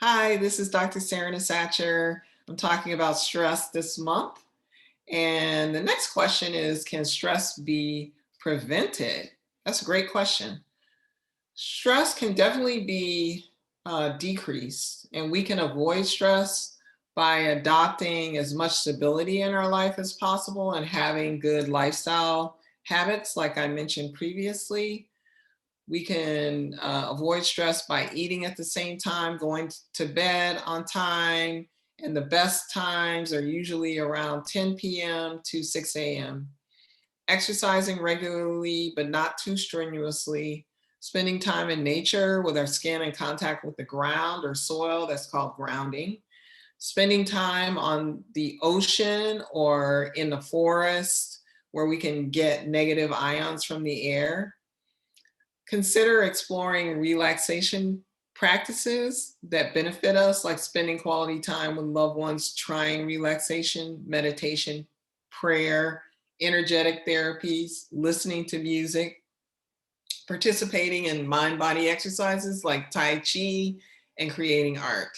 Hi, this is Dr. Serena Satcher. I'm talking about stress this month. And the next question is, can stress be prevented? That's a great question. Stress can definitely be decreased, and we can avoid stress by adopting as much stability in our life as possible and having good lifestyle habits, like I mentioned previously. We can avoid stress by eating at the same time, going to bed on time, and the best times are usually around 10 p.m. to 6 a.m. Exercising regularly, but not too strenuously. Spending time in nature with our skin in contact with the ground or soil, that's called grounding. Spending time on the ocean or in the forest where we can get negative ions from the air. Consider exploring relaxation practices that benefit us, like spending quality time with loved ones, trying relaxation, meditation, prayer, energetic therapies, listening to music, participating in mind body exercises like Tai Chi, and creating art.